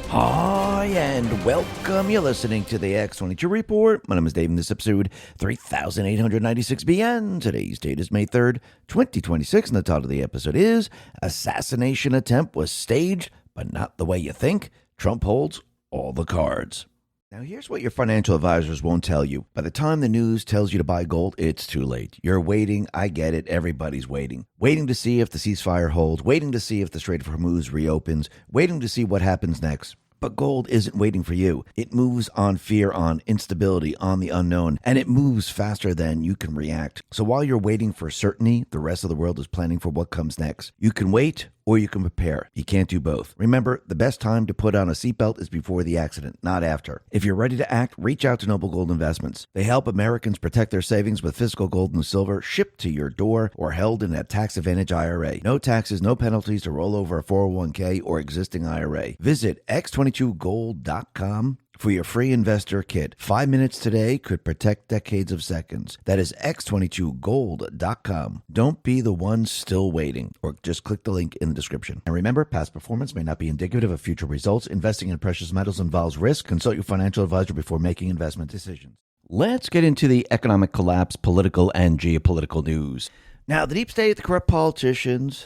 Hi, and welcome. You're listening to the X22 Report. My name is Dave, and this episode 3896 BN. Today's date is May 3rd, 2026, and the title of the episode is Assassination Attempt Was Staged, but Not the Way You Think. Trump Holds All the Cards. Now, here's what your financial advisors won't tell you. By the time the news tells you to buy gold, it's too late. You're waiting. I get it. Everybody's waiting. Waiting to see if the ceasefire holds, waiting to see if the Strait of Hormuz reopens, waiting to see what happens next. But gold isn't waiting for you. It moves on fear, on instability, on the unknown, and it moves faster than you can react. So while you're waiting for certainty, the rest of the world is planning for what comes next. You can wait or you can prepare. You can't do both. Remember, the best time to put on a seatbelt is before the accident, not after. If you're ready to act, reach out to Noble Gold Investments. They help Americans protect their savings with physical gold and silver shipped to your door or held in a tax advantage IRA. No taxes, no penalties to roll over a 401k or existing IRA. Visit X22Gold.com for your free investor kit. 5 minutes today could protect decades of seconds. That is X22Gold.com. Don't be the one still waiting, or just click the link in the description. And remember, past performance may not be indicative of future results. Investing in precious metals involves risk. Consult your financial advisor before making investment decisions. Let's get into the economic collapse, political and geopolitical news. Now, the deep state, the corrupt politicians,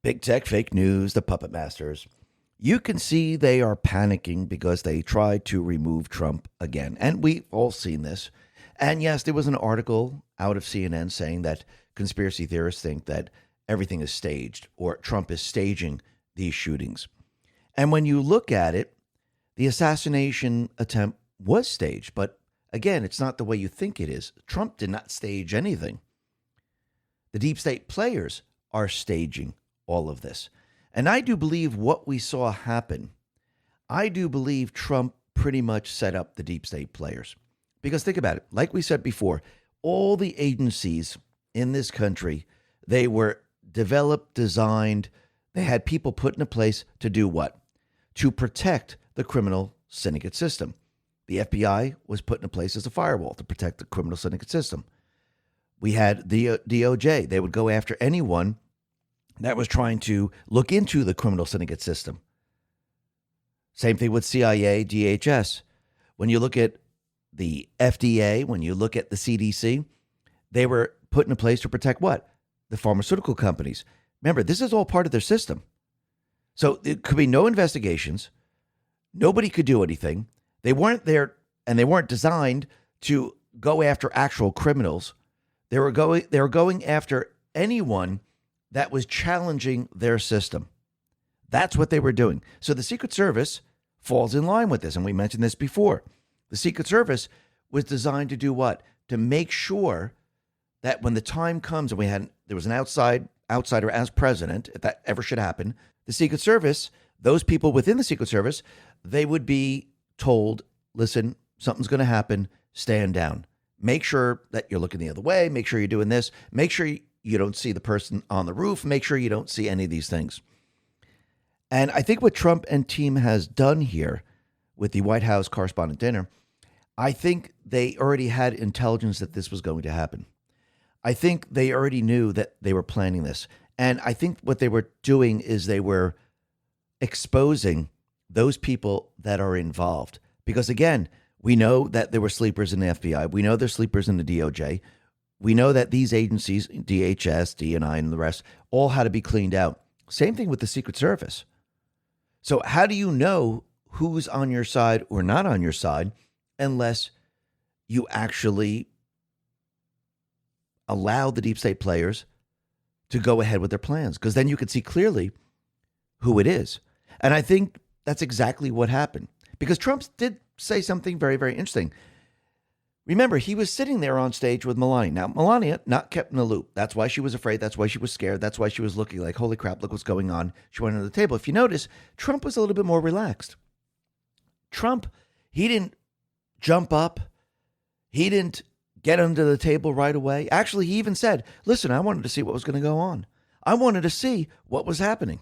big tech, fake news, the puppet masters, you can see they are panicking because they tried to remove Trump again. And we've all seen this. And yes, there was an article out of CNN saying that conspiracy theorists think that everything is staged or Trump is staging these shootings. And when you look at it, the assassination attempt was staged. But again, it's not the way you think it is. Trump did not stage anything. The deep state players are staging all of this. And I do believe what we saw happen, I do believe Trump pretty much set up the deep state players. Because think about it, like we said before, all the agencies in this country, they were developed, designed, they had people put into place to do what? To protect the criminal syndicate system. The FBI was put into place as a firewall to protect the criminal syndicate system. We had the DOJ. They would go after anyone that was trying to look into the criminal syndicate system. Same thing with CIA, DHS. When you look at the FDA, when you look at the CDC, they were put in place to protect what? The pharmaceutical companies. Remember, this is all part of their system. So there could be no investigations. Nobody could do anything. They weren't there, and they weren't designed to go after actual criminals. They were going after anyone that was challenging their system. That's what they were doing. So the Secret Service falls in line with this. And we mentioned this before. The Secret Service was designed to do what? To make sure that when the time comes and there was an outsider as president, if that ever should happen, the Secret Service, those people within the Secret Service, they would be told, listen, something's going to happen, stand down. Make sure that you're looking the other way. Make sure you're doing this. Make sure you don't see the person on the roof. Make sure you don't see any of these things. And I think what Trump and team has done here with the White House correspondent dinner, I think they already had intelligence that this was going to happen. I think they already knew that they were planning this. And I think what they were doing is they were exposing those people that are involved. Because again, we know that there were sleepers in the FBI. We know there's sleepers in the DOJ. We know that these agencies, DHS, DNI, and the rest, all had to be cleaned out. Same thing with the Secret Service. So how do you know who's on your side or not on your side unless you actually allow the deep state players to go ahead with their plans? Because then you can see clearly who it is. And I think that's exactly what happened. Because Trump did say something very, very interesting. Remember, he was sitting there on stage with Melania. Now, Melania not kept in the loop. That's why she was afraid. That's why she was scared. That's why she was looking like, holy crap, look what's going on. She went under the table. If you notice, Trump was a little bit more relaxed. Trump, he didn't jump up. He didn't get under the table right away. Actually, he even said, listen, I wanted to see what was going to go on. I wanted to see what was happening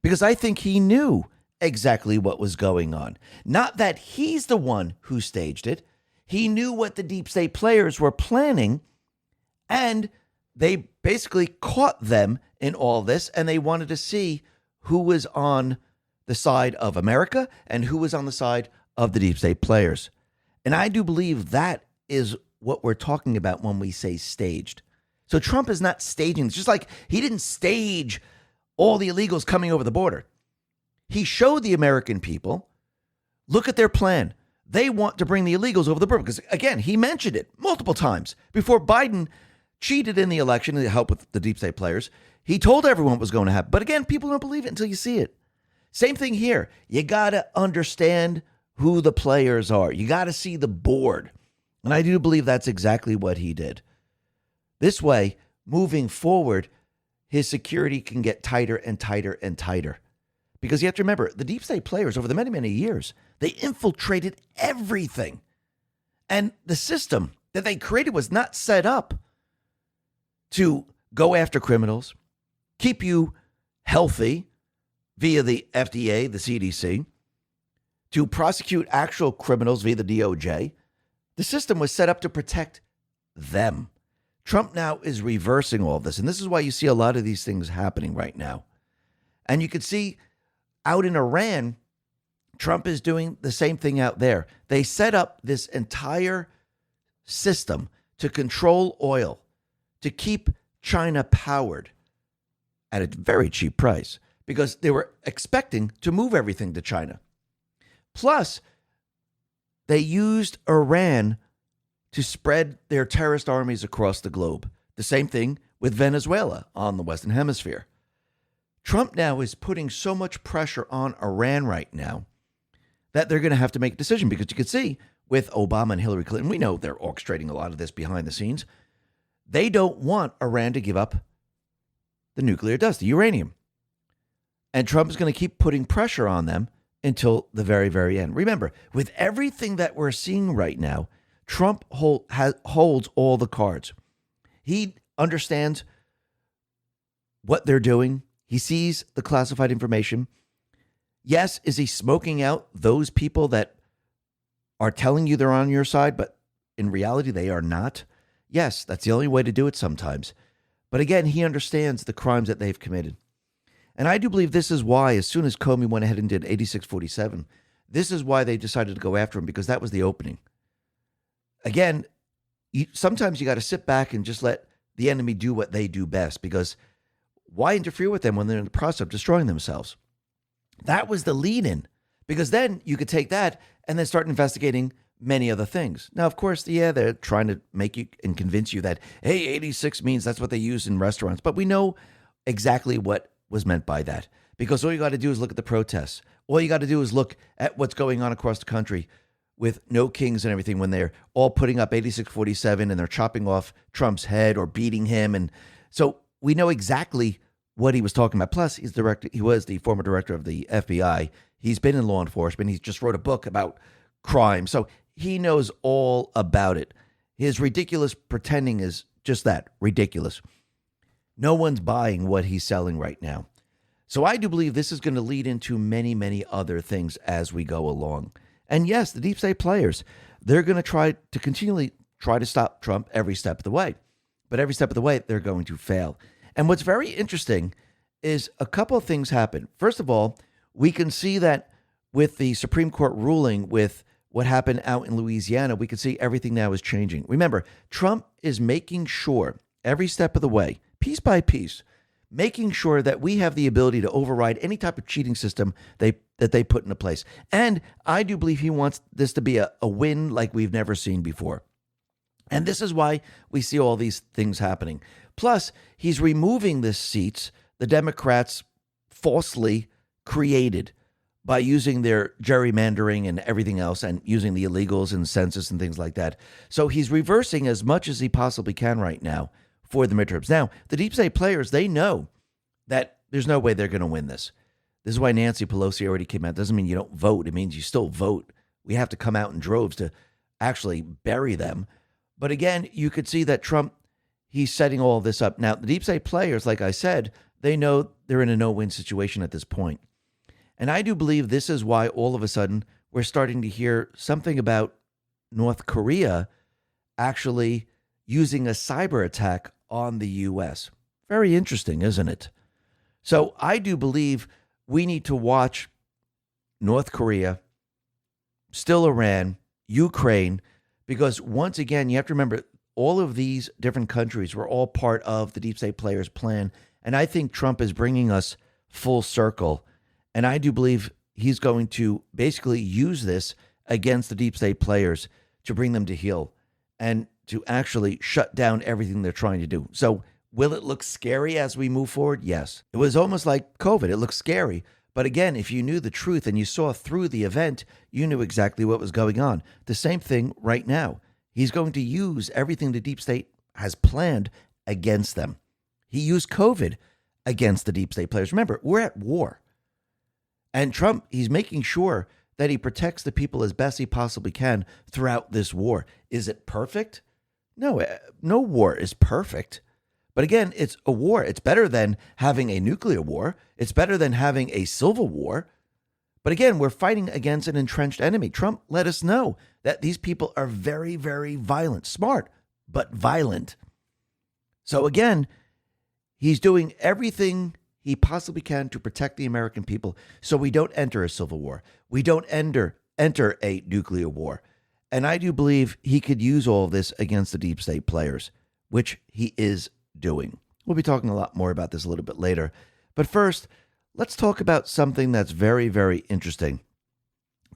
because I think he knew exactly what was going on. Not that he's the one who staged it. He knew what the deep state players were planning, and they basically caught them in all this, and they wanted to see who was on the side of America and who was on the side of the deep state players. And I do believe that is what we're talking about when we say staged. So Trump is not staging. It's just like he didn't stage all the illegals coming over the border. He showed the American people, look at their plan. They want to bring the illegals over the border because, again, he mentioned it multiple times before Biden cheated in the election to help with the deep state players. He told everyone what was going to happen. But again, people don't believe it until you see it. Same thing here. You got to understand who the players are. You got to see the board. And I do believe that's exactly what he did. This way, moving forward, his security can get tighter and tighter and tighter. Because you have to remember, the deep state players over the many, many years, they infiltrated everything. And the system that they created was not set up to go after criminals, keep you healthy via the FDA, the CDC, to prosecute actual criminals via the DOJ. The system was set up to protect them. Trump now is reversing all of this. And this is why you see a lot of these things happening right now. And you can see out in Iran, Trump is doing the same thing out there. They set up this entire system to control oil, to keep China powered at a very cheap price because they were expecting to move everything to China. Plus, they used Iran to spread their terrorist armies across the globe. The same thing with Venezuela on the Western Hemisphere. Trump now is putting so much pressure on Iran right now that they're going to have to make a decision because you can see with Obama and Hillary Clinton, we know they're orchestrating a lot of this behind the scenes. They don't want Iran to give up the nuclear dust, the uranium. And Trump is going to keep putting pressure on them until the very, very end. Remember, with everything that we're seeing right now, Trump holds all the cards. He understands what they're doing. He sees the classified information. Yes, is he smoking out those people that are telling you they're on your side, but in reality, they are not? Yes, that's the only way to do it sometimes. But again, he understands the crimes that they've committed. And I do believe this is why, as soon as Comey went ahead and did 8647, this is why they decided to go after him, because that was the opening. Again, sometimes you got to sit back and just let the enemy do what they do best, because why interfere with them when they're in the process of destroying themselves? That was the lead-in, because then you could take that and then start investigating many other things. Now, of course, yeah, they're trying to make you and convince you that, hey, 86 means that's what they use in restaurants. But we know exactly what was meant by that, because all you got to do is look at the protests. All you got to do is look at what's going on across the country with no kings and everything when they're all putting up 8647 and they're chopping off Trump's head or beating him. And so we know exactly what he was talking about. Plus, he was the former director of the FBI. He's been in law enforcement. He just wrote a book about crime. So he knows all about it. His ridiculous pretending is just that, ridiculous. No one's buying what he's selling right now. So I do believe this is going to lead into many, many other things as we go along. And yes, the deep state players, they're going to continually try to stop Trump every step of the way. But every step of the way, they're going to fail. And what's very interesting is a couple of things happen. First of all, we can see that with the Supreme Court ruling with what happened out in Louisiana, we can see everything now is changing. Remember, Trump is making sure every step of the way, piece by piece, making sure that we have the ability to override any type of cheating system that they put into place. And I do believe he wants this to be a win like we've never seen before. And this is why we see all these things happening. Plus, he's removing the seats the Democrats falsely created by using their gerrymandering and everything else and using the illegals and census and things like that. So he's reversing as much as he possibly can right now for the midterms. Now, the deep state players, they know that there's no way they're going to win this. This is why Nancy Pelosi already came out. It doesn't mean you don't vote. It means you still vote. We have to come out in droves to actually bury them. But again, you could see that Trump, he's setting all this up. Now, the deep state players, like I said, they know they're in a no-win situation at this point. And I do believe this is why all of a sudden we're starting to hear something about North Korea actually using a cyber attack on the U.S. Very interesting, isn't it? So I do believe we need to watch North Korea, still Iran, Ukraine, because once again, you have to remember all of these different countries were all part of the deep state players' plan. And I think Trump is bringing us full circle. And I do believe he's going to basically use this against the deep state players to bring them to heel and to actually shut down everything they're trying to do. So will it look scary as we move forward? Yes. It was almost like COVID. It looked scary. But again, if you knew the truth and you saw through the event, you knew exactly what was going on. The same thing right now. He's going to use everything the deep state has planned against them. He used COVID against the deep state players. Remember, we're at war. And Trump, he's making sure that he protects the people as best he possibly can throughout this war. Is it perfect? No, no war is perfect. But again, it's a war. It's better than having a nuclear war. It's better than having a civil war. But again, we're fighting against an entrenched enemy. Trump let us know that these people are very, very violent. Smart, but violent. So again, he's doing everything he possibly can to protect the American people so we don't enter a civil war. We don't enter a nuclear war. And I do believe he could use all of this against the deep state players, which he is doing. We'll be talking a lot more about this a little bit later. But first, let's talk about something that's very, very interesting,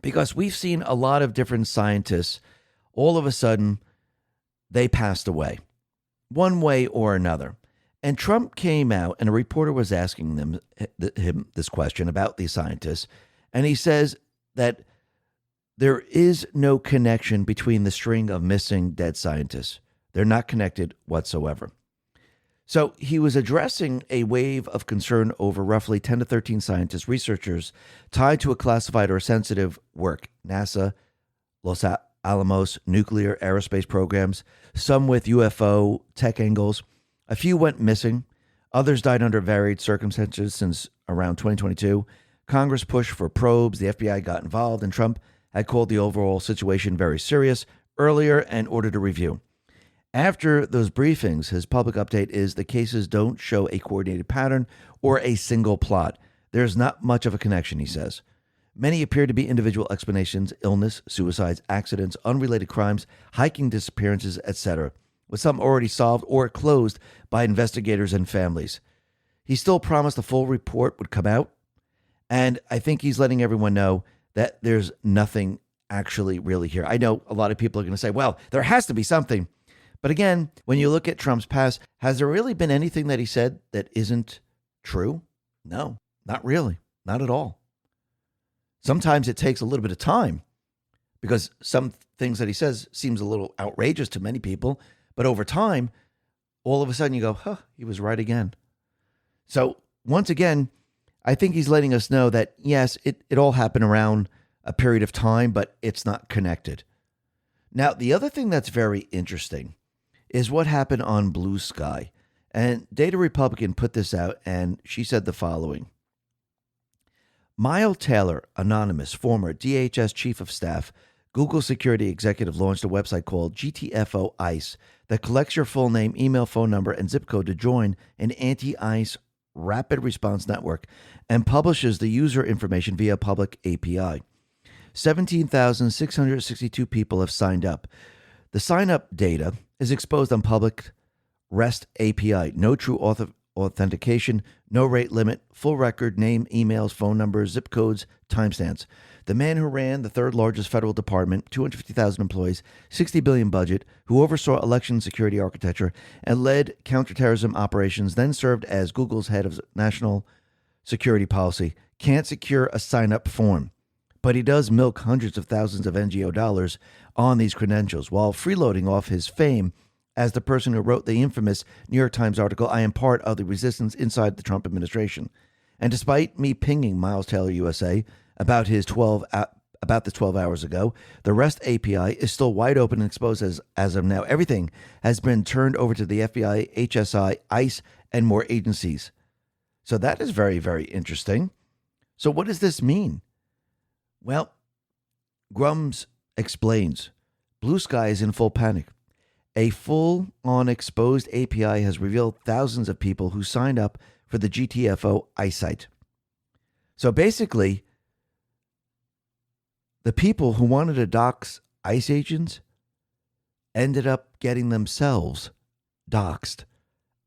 because we've seen a lot of different scientists, all of a sudden, they passed away, one way or another. And Trump came out, and a reporter was asking him this question about these scientists, and he says that there is no connection between the string of missing dead scientists. They're not connected whatsoever. So he was addressing a wave of concern over roughly 10 to 13 scientists, researchers tied to a classified or sensitive work, NASA, Los Alamos nuclear aerospace programs, some with UFO tech angles. A few went missing. Others died under varied circumstances since around 2022. Congress pushed for probes. The FBI got involved, and Trump had called the overall situation very serious earlier and ordered a review. After those briefings, his public update is the cases don't show a coordinated pattern or a single plot. There's not much of a connection, he says. Many appear to be individual explanations: illness, suicides, accidents, unrelated crimes, hiking disappearances, etc., with some already solved or closed by investigators and families. He still promised a full report would come out, and I think he's letting everyone know that there's nothing actually really here. I know a lot of people are going to say, well, there has to be something. But again, when you look at Trump's past, has there really been anything that he said that isn't true? No, not really. Not at all. Sometimes it takes a little bit of time because some things that he says seems a little outrageous to many people. But over time, all of a sudden you go, he was right again. So once again, I think he's letting us know that, yes, it all happened around a period of time, but it's not connected. Now, the other thing that's very interesting is what happened on Blue Sky. And Data Republican put this out, and she said the following. Miles Taylor, anonymous, former DHS chief of staff, Google security executive, launched a website called GTFO ICE that collects your full name, email, phone number, and zip code to join an anti-ICE rapid response network and publishes the user information via public API. 17,662 people have signed up. The sign-up data is exposed on public REST API. No true authentication, no rate limit, full record, name, emails, phone numbers, zip codes, timestamps. The man who ran the third largest federal department, 250,000 employees, $60 billion budget, who oversaw election security architecture and led counterterrorism operations, then served as Google's head of national security policy, can't secure a sign-up form. But he does milk hundreds of thousands of NGO dollars on these credentials while freeloading off his fame as the person who wrote the infamous New York Times article, I am part of the resistance inside the Trump administration. And despite me pinging Miles Taylor USA about this 12 hours ago, the REST API is still wide open and exposed as of now. Everything has been turned over to the FBI, HSI, ICE, and more agencies. So that is very, very interesting. So what does this mean? Well, Grums explains, Blue Sky is in full panic. A full-on exposed API has revealed thousands of people who signed up for the GTFO ICE site. So basically, The people who wanted to dox ICE agents ended up getting themselves doxed.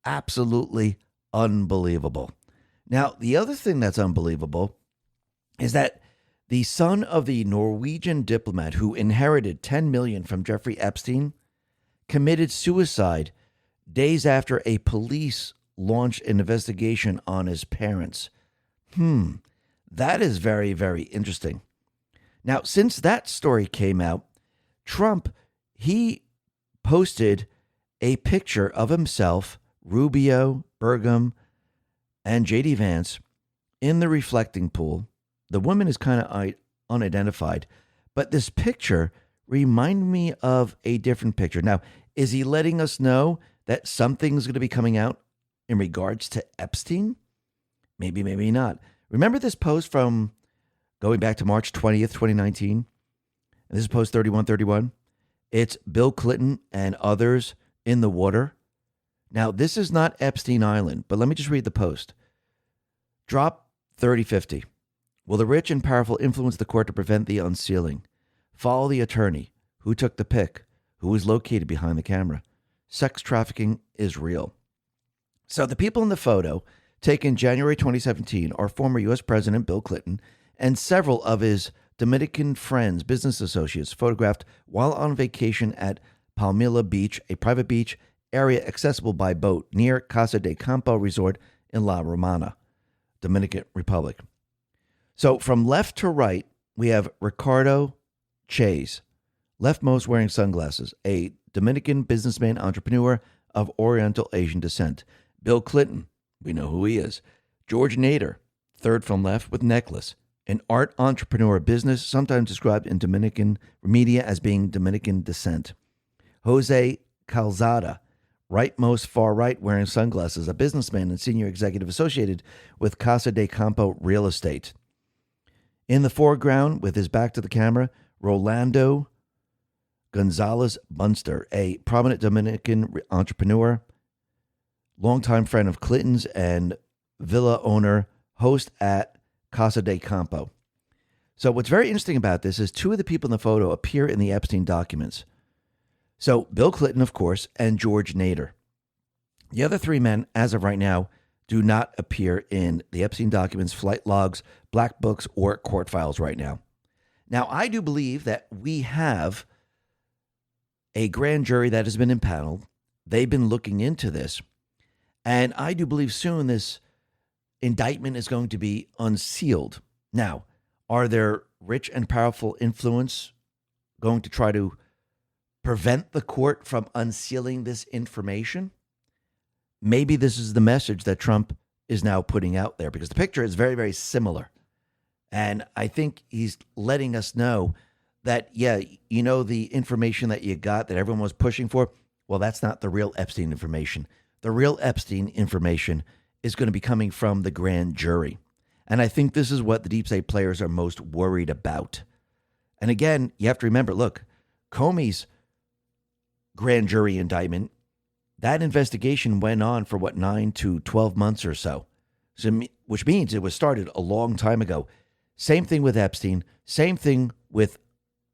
Absolutely unbelievable. Now, the other thing that's unbelievable is that the son of the Norwegian diplomat who inherited $10 million from Jeffrey Epstein committed suicide days after a police launched an investigation on his parents. That is very, very interesting. Now, since that story came out, Trump, he posted a picture of himself, Rubio, Burgum, and J.D. Vance in the reflecting pool. The woman is kind of unidentified, but this picture reminded me of a different picture. Now, is he letting us know that something's going to be coming out in regards to Epstein? Maybe, maybe not. Remember this post from going back to March 20th, 2019? And this is post 3131. It's Bill Clinton and others in the water. Now, this is not Epstein Island, but let me just read the post. Drop 3050. Will the rich and powerful influence the court to prevent the unsealing? Follow the attorney. Who took the pic? Who is located behind the camera? Sex trafficking is real. So the people in the photo taken January 2017 are former U.S. President Bill Clinton and several of his Dominican friends, business associates, photographed while on vacation at Palmilla Beach, a private beach area accessible by boat near Casa de Campo Resort in La Romana, Dominican Republic. So from left to right, we have Ricardo Chase, leftmost wearing sunglasses, a Dominican businessman entrepreneur of Oriental Asian descent. Bill Clinton, we know who he is. George Nader, third from left with necklace, an art entrepreneur business, sometimes described in Dominican media as being Dominican descent. Jose Calzada, rightmost far right wearing sunglasses, a businessman and senior executive associated with Casa de Campo Real Estate. In the foreground, with his back to the camera, Rolando Gonzalez Bunster, a prominent Dominican entrepreneur, longtime friend of Clinton's and villa owner, host at Casa de Campo. So what's very interesting about this is two of the people in the photo appear in the Epstein documents. So Bill Clinton, of course, and George Nader. The other three men, as of right now, do not appear in the Epstein documents, flight logs, black books, or court files right now. Now, I do believe that we have a grand jury that has been impaneled. They've been looking into this. And I do believe soon this indictment is going to be unsealed. Now, are there rich and powerful influence going to try to prevent the court from unsealing this information? Maybe this is the message that Trump is now putting out there, because the picture is very, very similar. And I think he's letting us know that, yeah, you know, the information that you got that everyone was pushing for, well, that's not the real Epstein information. The real Epstein information is going to be coming from the grand jury. And I think this is what the deep state players are most worried about. And again, you have to remember, look, Comey's grand jury indictment, that investigation went on for 9 to 12 months or so, which means it was started a long time ago. Same thing with Epstein, same thing with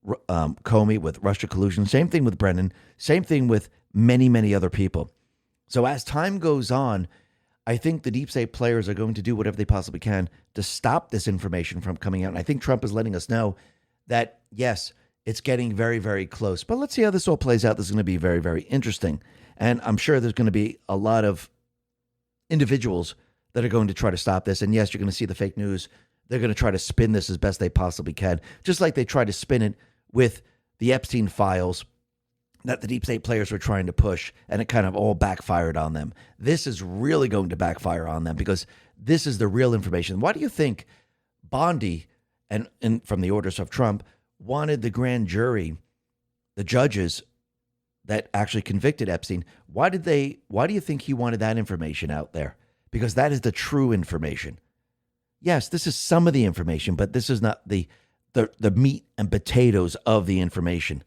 Comey, with Russia collusion, same thing with Brennan, same thing with many, many other people. So as time goes on, I think the deep state players are going to do whatever they possibly can to stop this information from coming out. And I think Trump is letting us know that, yes, it's getting very, very close. But let's see how this all plays out. This is going to be very, very interesting. And I'm sure there's going to be a lot of individuals that are going to try to stop this. And yes, you're going to see the fake news. They're going to try to spin this as best they possibly can, just like they tried to spin it with the Epstein files that the deep state players were trying to push, and it kind of all backfired on them. This is really going to backfire on them because this is the real information. Why do you think Bondi, and from the orders of Trump, wanted the grand jury, the judges that actually convicted Epstein, why do you think he wanted that information out there? Because that is the true information. Yes, this is some of the information, but this is not the meat and potatoes of the information.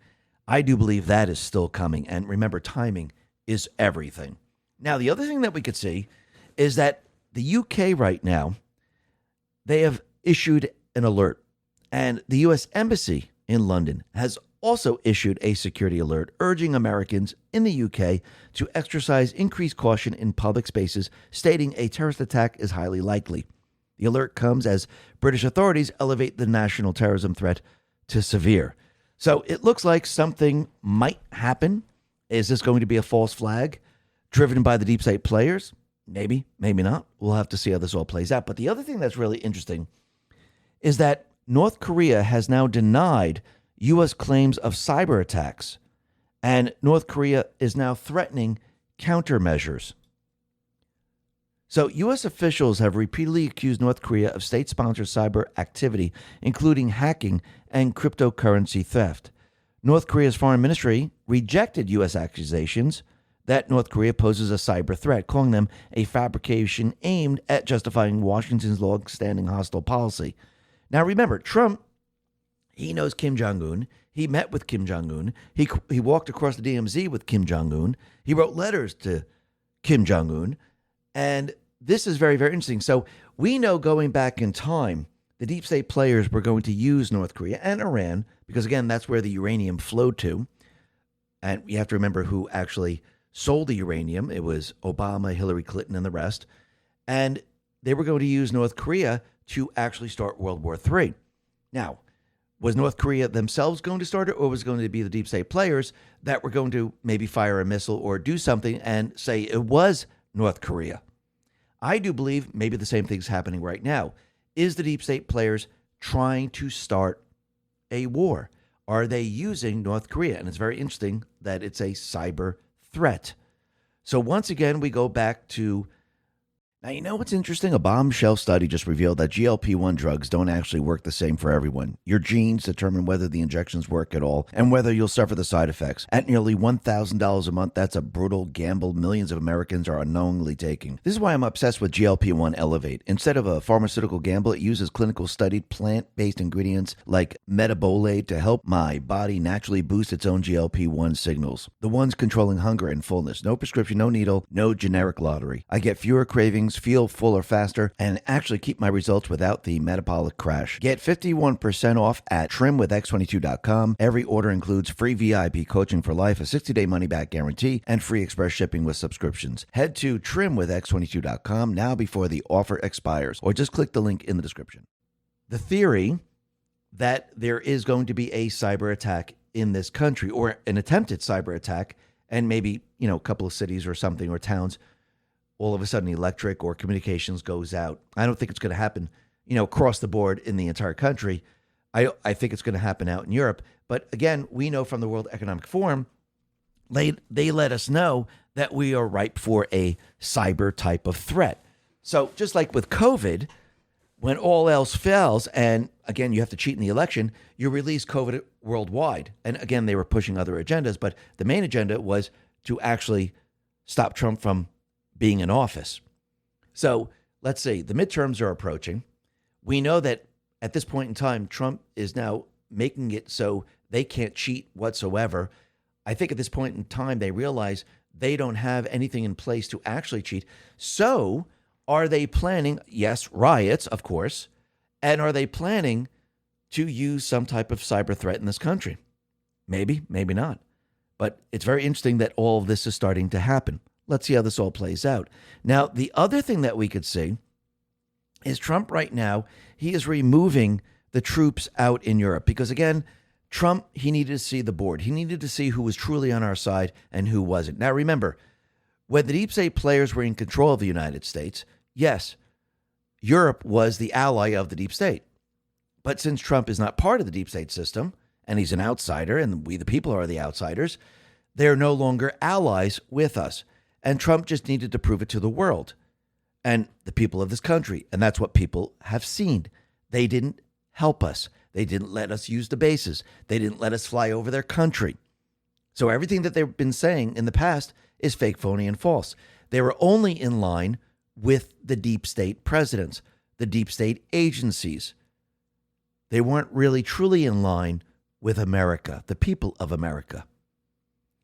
I do believe that is still coming. And remember, timing is everything. Now, the other thing that we could see is that the UK right now, they have issued an alert. And the U.S. Embassy in London has also issued a security alert urging Americans in the UK to exercise increased caution in public spaces, stating a terrorist attack is highly likely. The alert comes as British authorities elevate the national terrorism threat to severe. So it looks like something might happen. Is this going to be a false flag driven by the deep state players? Maybe, maybe not. We'll have to see how this all plays out. But the other thing that's really interesting is that North Korea has now denied U.S. claims of cyber attacks, and North Korea is now threatening countermeasures. So U.S. officials have repeatedly accused North Korea of state-sponsored cyber activity, including hacking and cryptocurrency theft. North Korea's foreign ministry rejected U.S. accusations that North Korea poses a cyber threat, calling them a fabrication aimed at justifying Washington's long-standing hostile policy. Now remember, Trump, he knows Kim Jong-un. He met with Kim Jong-un. He walked across the DMZ with Kim Jong-un. He wrote letters to Kim Jong-un. And this is very, very interesting. So we know going back in time, the deep state players were going to use North Korea and Iran, because again, that's where the uranium flowed to. And you have to remember who actually sold the uranium. It was Obama, Hillary Clinton, and the rest. And they were going to use North Korea to actually start World War III. Now, was North Korea themselves going to start it, or was it going to be the deep state players that were going to maybe fire a missile or do something and say it was North Korea? I do believe maybe the same thing's happening right now. Is the deep state players trying to start a war? Are they using North Korea? And it's very interesting that it's a cyber threat. So once again, we go back to, now you know what's interesting? A bombshell study just revealed that GLP-1 drugs don't actually work the same for everyone. Your genes determine whether the injections work at all and whether you'll suffer the side effects. At nearly $1,000 a month, that's a brutal gamble millions of Americans are unknowingly taking. This is why I'm obsessed with GLP-1 Elevate. Instead of a pharmaceutical gamble, it uses clinical studied plant-based ingredients like metabolate to help my body naturally boost its own GLP-1 signals. The ones controlling hunger and fullness. No prescription, no needle, no generic lottery. I get fewer cravings, feel fuller faster, and actually keep my results without the metabolic crash. Get 51% off at trimwithx22.com. Every order includes free VIP coaching for life, a 60-day money-back guarantee, and free express shipping with subscriptions. Head to trimwithx22.com now before the offer expires, or just click the link in the description. The theory that there is going to be a cyber attack in this country, or an attempted cyber attack, and maybe, a couple of cities or something, or towns, all of a sudden electric or communications goes out. I don't think it's going to happen, across the board in the entire country. I think it's going to happen out in Europe. But again, we know from the World Economic Forum, they let us know that we are ripe for a cyber type of threat. So just like with COVID, when all else fails, and again, you have to cheat in the election, you release COVID worldwide. And again, they were pushing other agendas, but the main agenda was to actually stop Trump from being in office. So let's see, the midterms are approaching. We know that at this point in time, Trump is now making it so they can't cheat whatsoever. I think at this point in time, they realize they don't have anything in place to actually cheat. So are they planning, yes, riots, of course, and are they planning to use some type of cyber threat in this country? Maybe, maybe not. But it's very interesting that all of this is starting to happen. Let's see how this all plays out. Now, the other thing that we could see is Trump right now, he is removing the troops out in Europe because, again, Trump, he needed to see the board. He needed to see who was truly on our side and who wasn't. Now, remember, when the deep state players were in control of the United States, yes, Europe was the ally of the deep state. But since Trump is not part of the deep state system and he's an outsider and we, the people, are the outsiders, they're no longer allies with us. And Trump just needed to prove it to the world and the people of this country. And that's what people have seen. They didn't help us. They didn't let us use the bases. They didn't let us fly over their country. So everything that they've been saying in the past is fake, phony, and false. They were only in line with the deep state presidents, the deep state agencies. They weren't really truly in line with America, the people of America.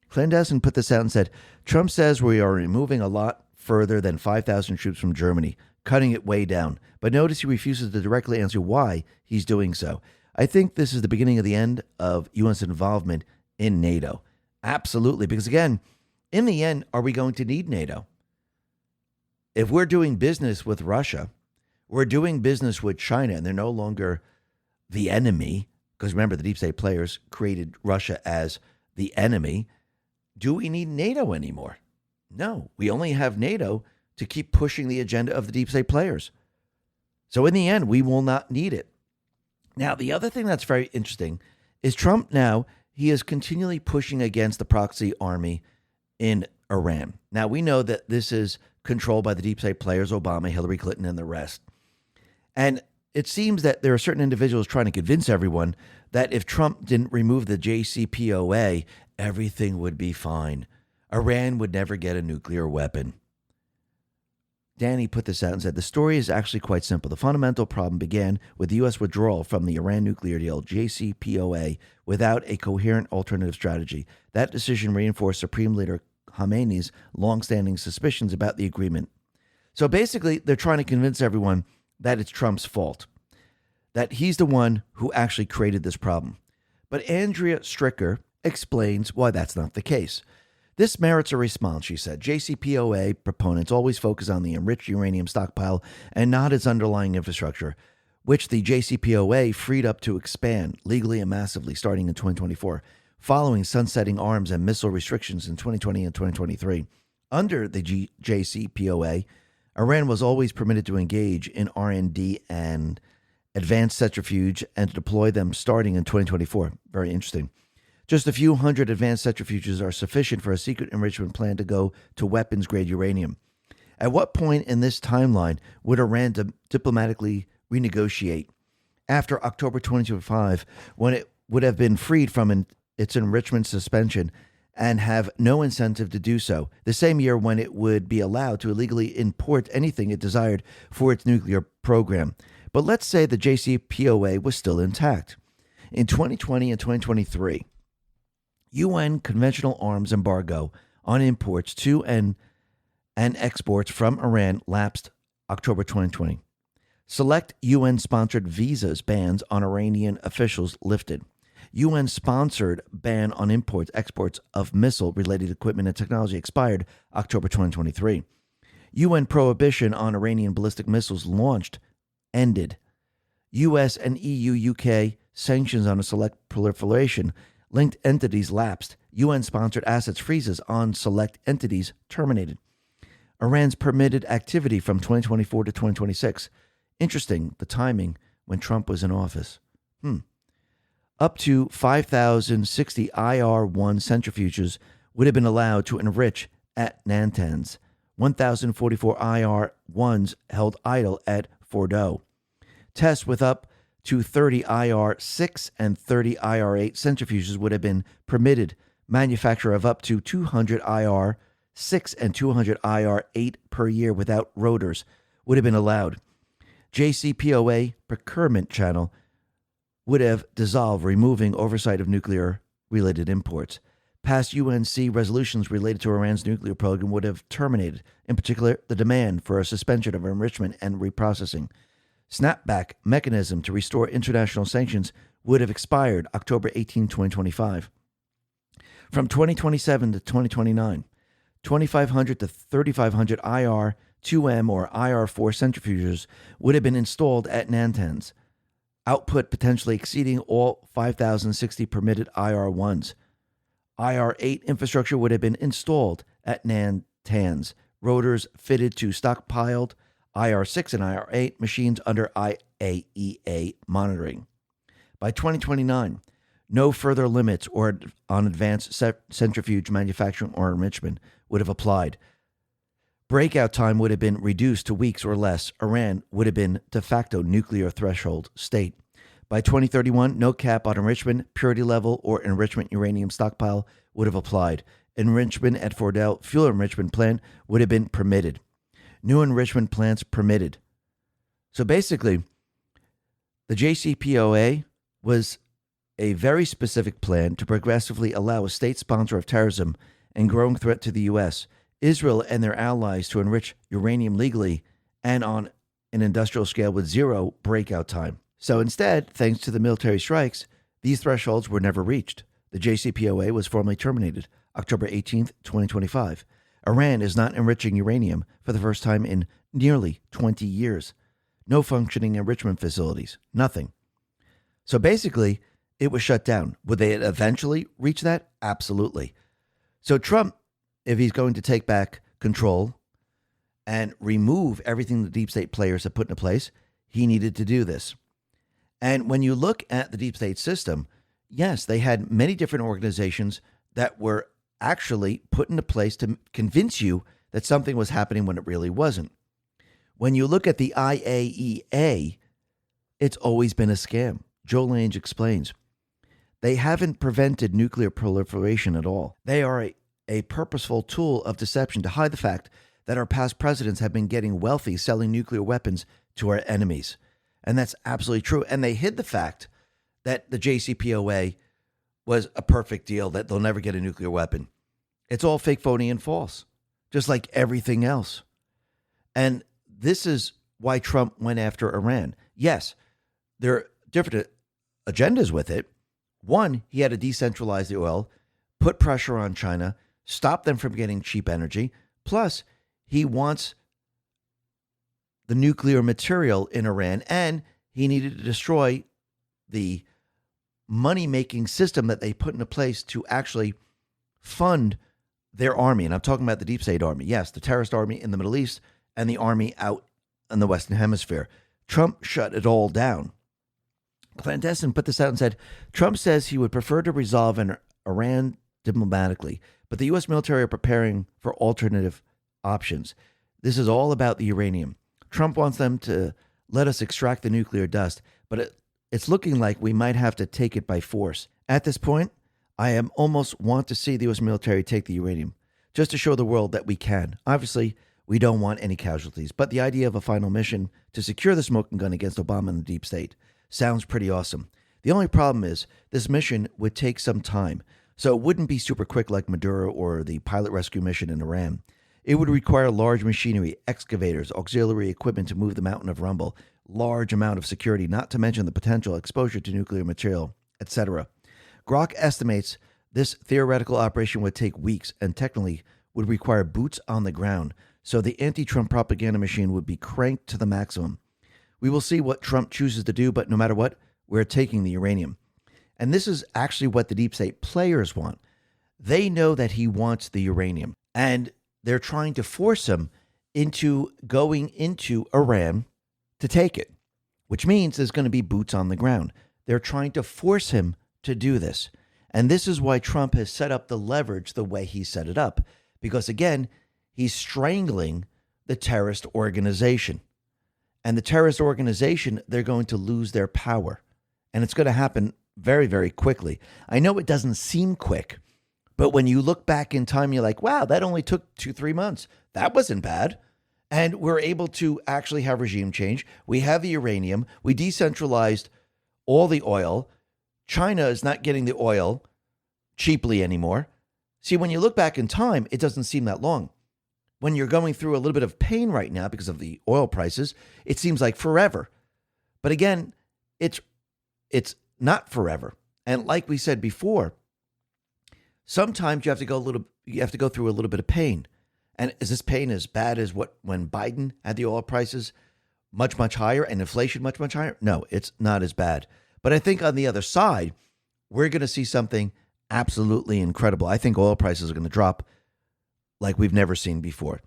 Clandestine put this out and said, Trump says we are removing a lot further than 5,000 troops from Germany, cutting it way down. But notice he refuses to directly answer why he's doing so. I think this is the beginning of the end of U.S. involvement in NATO. Absolutely. Because again, in the end, are we going to need NATO? If we're doing business with Russia, we're doing business with China, and they're no longer the enemy, because remember, the deep state players created Russia as the enemy. Do we need NATO anymore? No, we only have NATO to keep pushing the agenda of the deep state players. So in the end, we will not need it. Now, the other thing that's very interesting is Trump now, he is continually pushing against the proxy army in Iran. Now, we know that this is controlled by the deep state players, Obama, Hillary Clinton, and the rest. And it seems that there are certain individuals trying to convince everyone that if Trump didn't remove the JCPOA, everything would be fine. Iran would never get a nuclear weapon. Danny put this out and said, the story is actually quite simple. The fundamental problem began with the U.S. withdrawal from the Iran nuclear deal, JCPOA, without a coherent alternative strategy. That decision reinforced Supreme Leader Khamenei's longstanding suspicions about the agreement. So basically, they're trying to convince everyone that it's Trump's fault, that he's the one who actually created this problem. But Andrea Stricker explains why that's not the case. This merits a response, she said. JCPOA proponents always focus on the enriched uranium stockpile and not its underlying infrastructure, which the JCPOA freed up to expand legally and massively starting in 2024, following sunsetting arms and missile restrictions in 2020 and 2023. Under the JCPOA, Iran was always permitted to engage in R&D and advanced centrifuge and to deploy them starting in 2024. Very interesting. Just a few hundred advanced centrifuges are sufficient for a secret enrichment plan to go to weapons-grade uranium. At what point in this timeline would Iran diplomatically renegotiate? After October 2025, when it would have been freed from its enrichment suspension and have no incentive to do so, the same year when it would be allowed to illegally import anything it desired for its nuclear program. But let's say the JCPOA was still intact. In 2020 and 2023, UN conventional arms embargo on imports to and exports from Iran lapsed October 2020. Select UN-sponsored visas bans on Iranian officials lifted. UN-sponsored ban on imports, exports of missile-related equipment and technology expired October 2023. UN prohibition on Iranian ballistic missiles ended. US and EU-UK sanctions on a select proliferation linked entities lapsed. UN-sponsored assets freezes on select entities terminated. Iran's permitted activity from 2024 to 2026. Interesting, the timing when Trump was in office. Up to 5,060 IR-1 centrifuges would have been allowed to enrich at Natanz. 1,044 IR-1s held idle at Fordow. Tests with up to 30 IR-6 and 30 IR-8 centrifuges would have been permitted. Manufacture of up to 200 IR-6 and 200 IR-8 per year without rotors would have been allowed. JCPOA procurement channel would have dissolved, removing oversight of nuclear-related imports. Past UNC resolutions related to Iran's nuclear program would have terminated, in particular, the demand for a suspension of enrichment and reprocessing. Snapback mechanism to restore international sanctions would have expired October 18, 2025. From 2027 to 2029, 2,500 to 3,500 IR-2M or IR-4 centrifuges would have been installed at Natanz, output potentially exceeding all 5,060 permitted IR-1s. IR-8 infrastructure would have been installed at Natanz, rotors fitted to stockpiled IR-6 and IR-8 machines under IAEA monitoring. By 2029, no further limits on advanced centrifuge manufacturing or enrichment would have applied. Breakout time would have been reduced to weeks or less. Iran would have been de facto nuclear threshold state. By 2031, no cap on enrichment, purity level, or enrichment uranium stockpile would have applied. Enrichment at Fordow fuel enrichment plant would have been permitted. New enrichment plants permitted. So basically, the JCPOA was a very specific plan to progressively allow a state sponsor of terrorism and growing threat to the U.S., Israel, and their allies to enrich uranium legally and on an industrial scale with zero breakout time. So instead, thanks to the military strikes, these thresholds were never reached. The JCPOA was formally terminated October 18th, 2025. Iran is not enriching uranium for the first time in nearly 20 years. No functioning enrichment facilities, nothing. So basically, it was shut down. Would they eventually reach that? Absolutely. So Trump, if he's going to take back control and remove everything the deep state players have put into place, he needed to do this. And when you look at the deep state system, yes, they had many different organizations that were actually put into place to convince you that something was happening when it really wasn't. When you look at the IAEA, it's always been a scam. Joe Lange explains. They haven't prevented nuclear proliferation at all. They are a purposeful tool of deception to hide the fact that our past presidents have been getting wealthy selling nuclear weapons to our enemies. And that's absolutely true. And they hid the fact that the JCPOA was a perfect deal, that they'll never get a nuclear weapon. It's all fake, phony, and false, just like everything else. And this is why Trump went after Iran. Yes, there are different agendas with it. One, he had to decentralize the oil, put pressure on China, stop them from getting cheap energy. Plus, he wants the nuclear material in Iran, and he needed to destroy the money-making system that they put into place to actually fund their army. And I'm talking about the deep state army. Yes, the terrorist army in the Middle East and the army out in the Western Hemisphere. Trump shut it all down. Clandestine put this out and said, Trump says he would prefer to resolve Iran diplomatically, but the U.S. military are preparing for alternative options. This is all about the uranium. Trump wants them to let us extract the nuclear dust, but it's looking like we might have to take it by force. At this point, I am almost want to see the U.S. military take the uranium, just to show the world that we can. Obviously, we don't want any casualties, but the idea of a final mission to secure the smoking gun against Obama and the deep state sounds pretty awesome. The only problem is this mission would take some time, so it wouldn't be super quick like Maduro or the pilot rescue mission in Iran. It would require large machinery, excavators, auxiliary equipment to move the mountain of rumble, large amount of security, not to mention the potential exposure to nuclear material, etc. Grok estimates this theoretical operation would take weeks and technically would require boots on the ground, so the anti-Trump propaganda machine would be cranked to the maximum. We will see what Trump chooses to do, but no matter what, we're taking the uranium. And this is actually what the deep state players want. They know that he wants the uranium, and they're trying to force him into going into Iran to take it, which means there's going to be boots on the ground. They're trying to force him to do this. And this is why Trump has set up the leverage the way he set it up. Because again, he's strangling the terrorist organization. And the terrorist organization, they're going to lose their power. And it's going to happen very, very quickly. I know it doesn't seem quick, but when you look back in time, you're like, wow, that only took 2-3 months. That wasn't bad. And we're able to actually have regime change. We have the uranium. We decentralized all the oil. China is not getting the oil cheaply anymore. See, when you look back in time, it doesn't seem that long. When you're going through a little bit of pain right now because of the oil prices, it seems like forever. But again, it's not forever. And like we said before, sometimes you have to go through a little bit of pain. And is this pain as bad as when Biden had the oil prices much, much higher and inflation much, much higher? No, it's not as bad. But I think on the other side, we're going to see something absolutely incredible. I think oil prices are going to drop like we've never seen before.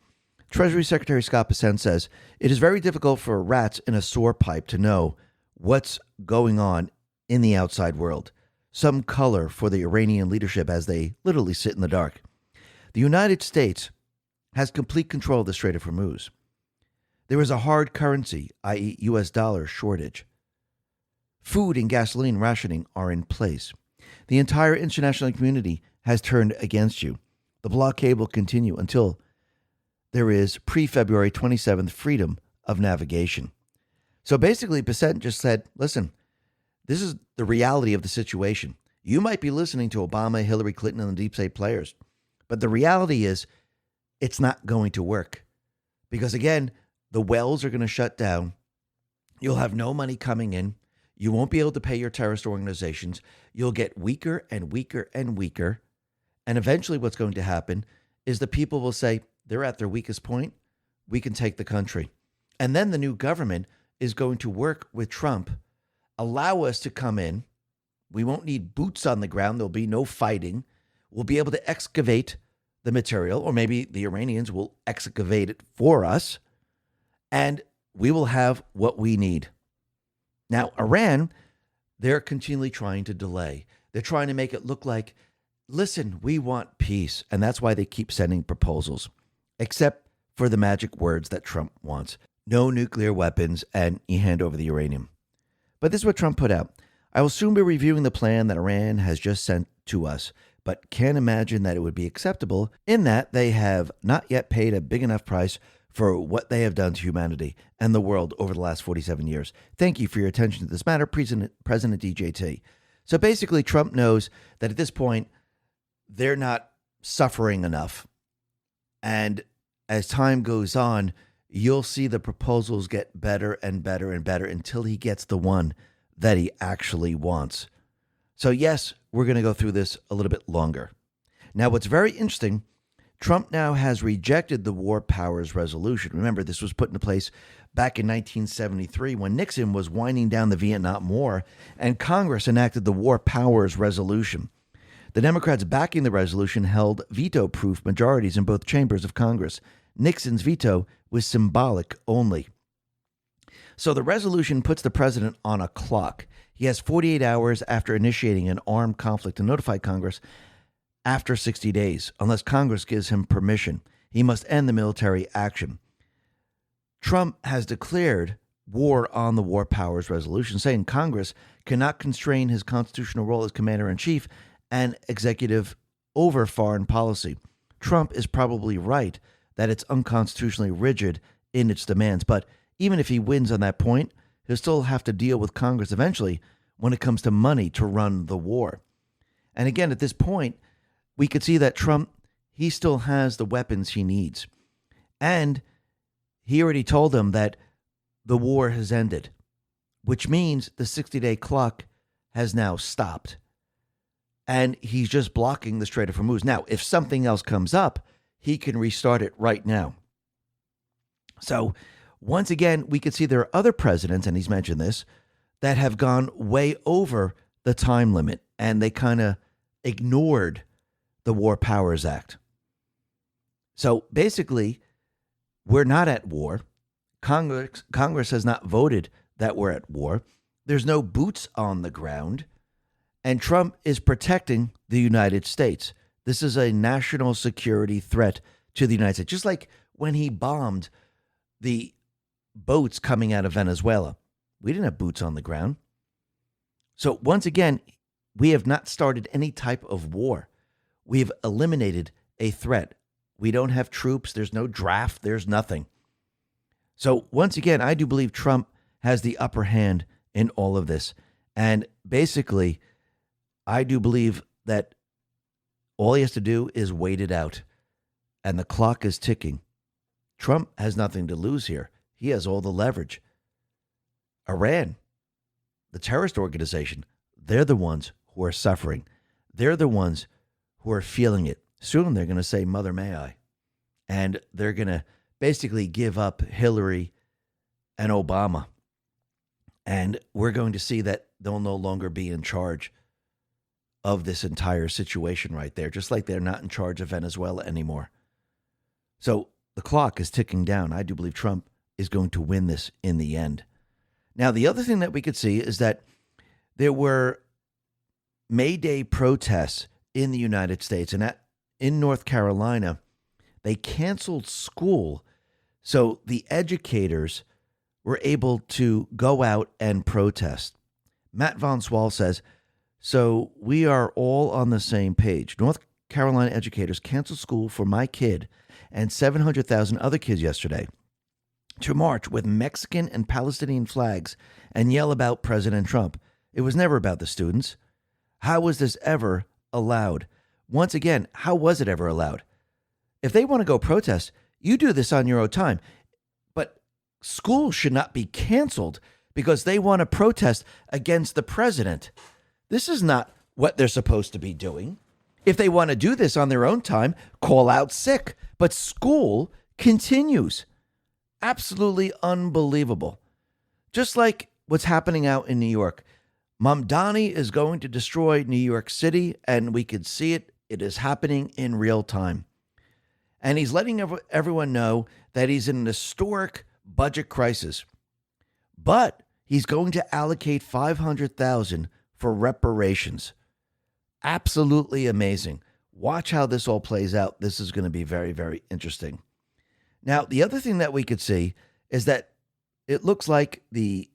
Treasury Secretary Scott Bessent says, it is very difficult for rats in a sore pipe to know what's going on in the outside world. Some color for the Iranian leadership as they literally sit in the dark. The United States has complete control of the Strait of Hormuz. There is a hard currency, i.e. U.S. dollar shortage. Food and gasoline rationing are in place. The entire international community has turned against you. The blockade will continue until there is pre-February 27th freedom of navigation. So basically, Bessent just said, listen, this is the reality of the situation. You might be listening to Obama, Hillary Clinton, and the deep state players, but the reality is it's not going to work. Because again, the wells are going to shut down. You'll have no money coming in. You won't be able to pay your terrorist organizations. You'll get weaker and weaker and weaker. And eventually what's going to happen is the people will say, they're at their weakest point. We can take the country. And then the new government is going to work with Trump, allow us to come in. We won't need boots on the ground. There'll be no fighting. We'll be able to excavate the material, or maybe the Iranians will excavate it for us, and we will have what we need. Now, Iran, they're continually trying to delay. They're trying to make it look like, listen, we want peace. And that's why they keep sending proposals, except for the magic words that Trump wants. No nuclear weapons, and you hand over the uranium. But this is what Trump put out. I will soon be reviewing the plan that Iran has just sent to us, but can't imagine that it would be acceptable in that they have not yet paid a big enough price for what they have done to humanity and the world over the last 47 years. Thank you for your attention to this matter, President DJT. So basically, Trump knows that at this point, they're not suffering enough. And as time goes on, you'll see the proposals get better and better and better until he gets the one that he actually wants. So yes, we're going to go through this a little bit longer. Now, what's very interesting, Trump now has rejected the War Powers Resolution. Remember, this was put into place back in 1973 when Nixon was winding down the Vietnam War and Congress enacted the War Powers Resolution. The Democrats backing the resolution held veto-proof majorities in both chambers of Congress. Nixon's veto was symbolic only. So the resolution puts the president on a clock. He has 48 hours after initiating an armed conflict to notify Congress after 60 days, unless Congress gives him permission. He must end the military action. Trump has declared war on the War Powers Resolution, saying Congress cannot constrain his constitutional role as commander-in-chief and executive over foreign policy. Trump is probably right that it's unconstitutionally rigid in its demands, but even if he wins on that point, he'll still have to deal with Congress eventually when it comes to money to run the war. And again, at this point, we could see that Trump, he still has the weapons he needs. And he already told them that the war has ended, which means the 60-day clock has now stopped. And he's just blocking the Strait of Hormuz. Now, if something else comes up, he can restart it right now. So once again, we could see there are other presidents, and he's mentioned this, that have gone way over the time limit, and they kind of ignored the War Powers Act. So basically, we're not at war. Congress has not voted that we're at war. There's no boots on the ground. And Trump is protecting the United States. This is a national security threat to the United States. Just like when he bombed the boats coming out of Venezuela. We didn't have boots on the ground. So once again, we have not started any type of war. We've eliminated a threat. We don't have troops. There's no draft. There's nothing. So once again, I do believe Trump has the upper hand in all of this. And basically, I do believe that all he has to do is wait it out. And the clock is ticking. Trump has nothing to lose here. He has all the leverage. Iran, the terrorist organization, they're the ones who are suffering. They're the ones who are feeling it. Soon they're going to say, Mother, may I? And they're going to basically give up Hillary and Obama. And we're going to see that they'll no longer be in charge of this entire situation right there, just like they're not in charge of Venezuela anymore. So the clock is ticking down. I do believe Trump is going to win this in the end. Now, the other thing that we could see is that there were May Day protests in the United States, and in North Carolina, they canceled school. So the educators were able to go out and protest. Matt Von Swall says, so we are all on the same page. North Carolina educators canceled school for my kid and 700,000 other kids yesterday to march with Mexican and Palestinian flags and yell about President Trump. It was never about the students. How was this ever allowed? Once again, how was it ever allowed? If they want to go protest, you do this on your own time. But school should not be canceled because they want to protest against the president. This is not what they're supposed to be doing. If they want to do this on their own time, call out sick. But school continues. Absolutely unbelievable. Just like what's happening out in New York. Mamdani is going to destroy New York City, and we could see it. It is happening in real time. And he's letting everyone know that he's in an historic budget crisis. But he's going to allocate $500,000 for reparations. Absolutely amazing. Watch how this all plays out. This is going to be very, very interesting. Now, the other thing that we could see is that it looks like the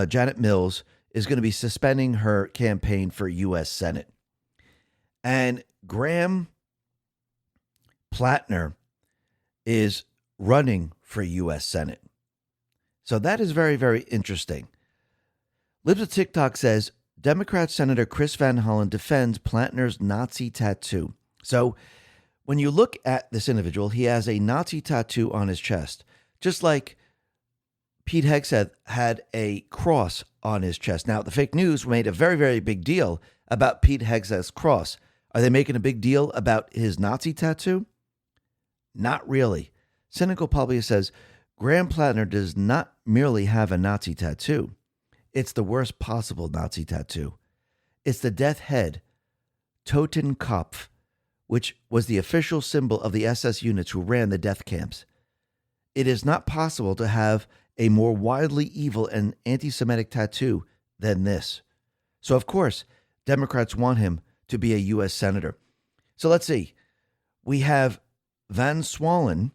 Janet Mills is going to be suspending her campaign for U.S. Senate. And Graham Plattner is running for U.S. Senate. So that is very, very interesting. Libs of TikTok says, Democrat Senator Chris Van Hollen defends Plattner's Nazi tattoo. So when you look at this individual, he has a Nazi tattoo on his chest, just like Pete Hegseth had a cross on his chest. Now, the fake news made a very, very big deal about Pete Hegseth's cross. Are they making a big deal about his Nazi tattoo? Not really. Cynical Publius says, Graham Plattner does not merely have a Nazi tattoo. It's the worst possible Nazi tattoo. It's the death head, Totenkopf, which was the official symbol of the SS units who ran the death camps. It is not possible to have a more widely evil and anti-Semitic tattoo than this. So, of course, Democrats want him to be a U.S. Senator. So let's see. We have Van Swallen,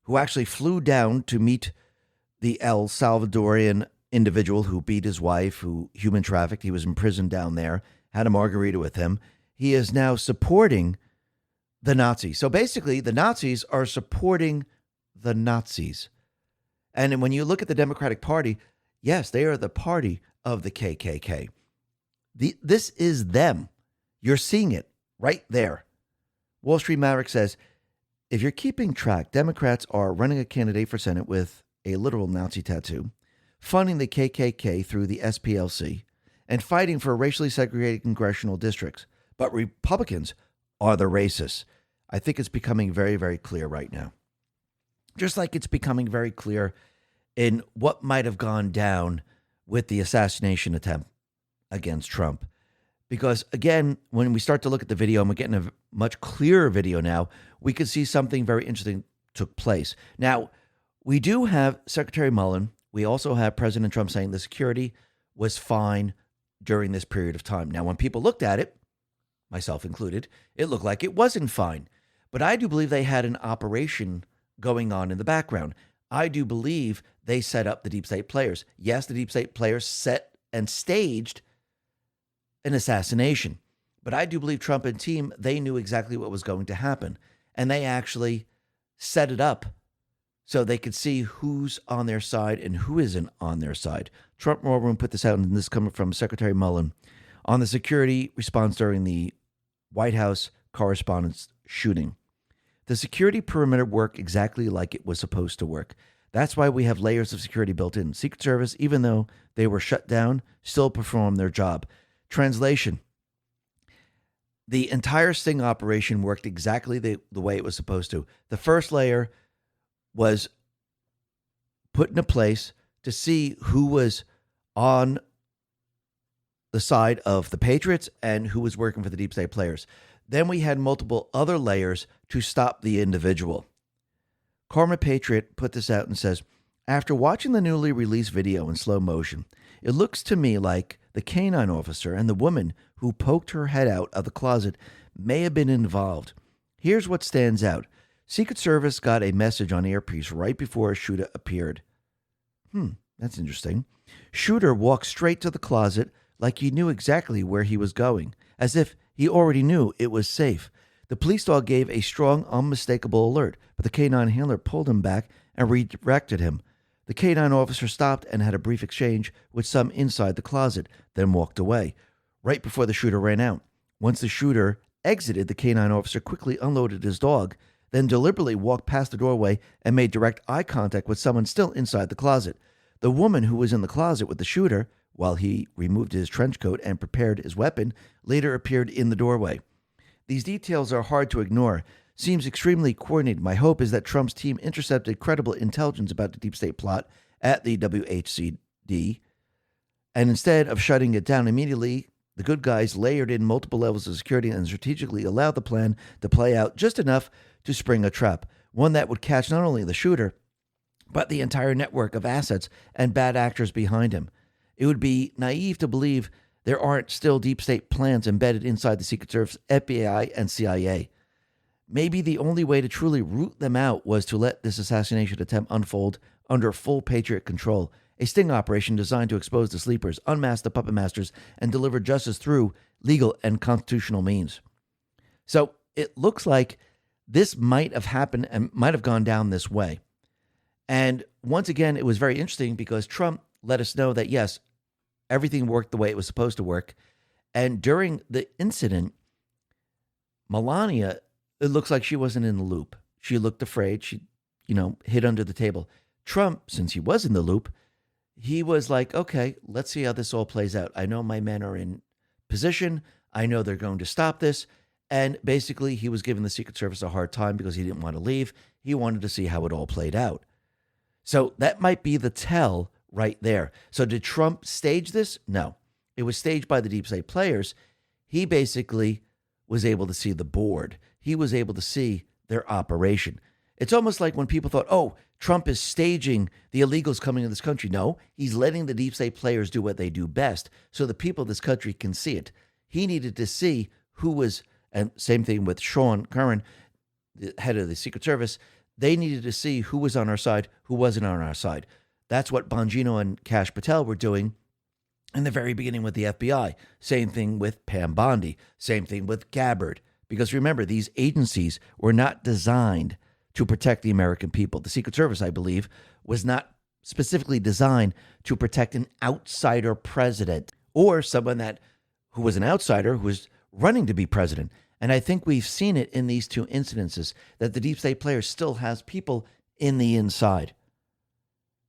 who actually flew down to meet the El Salvadorian individual who beat his wife, who human trafficked. He was in prison down there, had a margarita with him. He is now supporting the Nazis. So basically, the Nazis are supporting the Nazis. And when you look at the Democratic Party, yes, they are the party of the KKK. This is them. You're seeing it right there. Wall Street Maverick says, if you're keeping track, Democrats are running a candidate for Senate with a literal Nazi tattoo, funding the KKK through the SPLC, and fighting for racially segregated congressional districts. But Republicans are the racists. I think it's becoming very, very clear right now. Just like it's becoming very clear in what might have gone down with the assassination attempt against Trump. Because, again, when we start to look at the video, and we're getting a much clearer video now, we could see something very interesting took place. Now, we do have Secretary Mullen. We also have President Trump saying the security was fine during this period of time. Now, when people looked at it, myself included, it looked like it wasn't fine. But I do believe they had an operation going on in the background. I do believe they set up the deep state players. Yes, the deep state players set and staged an assassination. But I do believe Trump and team, they knew exactly what was going to happen. And they actually set it up so they could see who's on their side and who isn't on their side. Trump War Room put this out, and this is coming from Secretary Mullen, on the security response during the White House Correspondents' shooting. The security perimeter worked exactly like it was supposed to work. That's why we have layers of security built in. Secret Service, even though they were shut down, still performed their job. Translation: the entire sting operation worked exactly the way it was supposed to. The first layer was put into place to see who was on the side of the Patriots and who was working for the deep state players. Then we had multiple other layers to stop the individual. Karma Patriot put this out and says, after watching the newly released video in slow motion, it looks to me like the canine officer and the woman who poked her head out of the closet may have been involved. Here's what stands out. Secret Service got a message on earpiece right before a shooter appeared. That's interesting. Shooter walked straight to the closet like he knew exactly where he was going, as if he already knew it was safe. The police dog gave a strong, unmistakable alert, but the canine handler pulled him back and redirected him. The canine officer stopped and had a brief exchange with some inside the closet, then walked away, right before the shooter ran out. Once the shooter exited, the canine officer quickly unloaded his dog, then deliberately walked past the doorway and made direct eye contact with someone still inside the closet. The woman who was in the closet with the shooter, while he removed his trench coat and prepared his weapon, later appeared in the doorway. These details are hard to ignore. Seems extremely coordinated. My hope is that Trump's team intercepted credible intelligence about the deep state plot at the WHCD, and instead of shutting it down immediately, the good guys layered in multiple levels of security and strategically allowed the plan to play out just enough to spring a trap, one that would catch not only the shooter, but the entire network of assets and bad actors behind him. It would be naive to believe there aren't still deep state plans embedded inside the Secret Service, FBI, and CIA. Maybe the only way to truly root them out was to let this assassination attempt unfold under full Patriot control, a sting operation designed to expose the sleepers, unmask the puppet masters, and deliver justice through legal and constitutional means. So it looks like this might have happened and might have gone down this way. And once again, it was very interesting because Trump let us know that, yes, everything worked the way it was supposed to work. And during the incident, Melania, it looks like she wasn't in the loop. She looked afraid. She, hid under the table. Trump, since he was in the loop, he was like, okay, let's see how this all plays out. I know my men are in position. I know they're going to stop this. And basically, he was giving the Secret Service a hard time because he didn't want to leave. He wanted to see how it all played out. So that might be the tell right there. So did Trump stage this? No. It was staged by the deep state players. He basically was able to see the board. He was able to see their operation. It's almost like when people thought, oh, Trump is staging the illegals coming in this country. No, he's letting the deep state players do what they do best so the people of this country can see it. He needed to see who was, and same thing with Sean Curran, the head of the Secret Service, they needed to see who was on our side, who wasn't on our side. That's what Bongino and Kash Patel were doing in the very beginning with the FBI. Same thing with Pam Bondi. Same thing with Gabbard. Because remember, these agencies were not designed to protect the American people. The Secret Service, I believe, was not specifically designed to protect an outsider president or someone who was an outsider who was running to be president. And I think we've seen it in these two incidences that the deep state player still has people in the inside.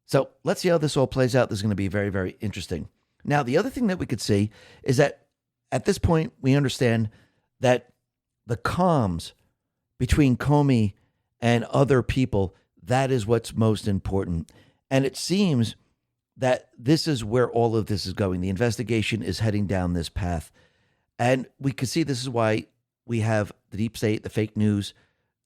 So let's see how this all plays out. This is going to be very, very interesting. Now, the other thing that we could see is that at this point, we understand that the comms between Comey and other people, that is what's most important. And it seems that this is where all of this is going. The investigation is heading down this path. And we can see this is why we have the deep state, the fake news,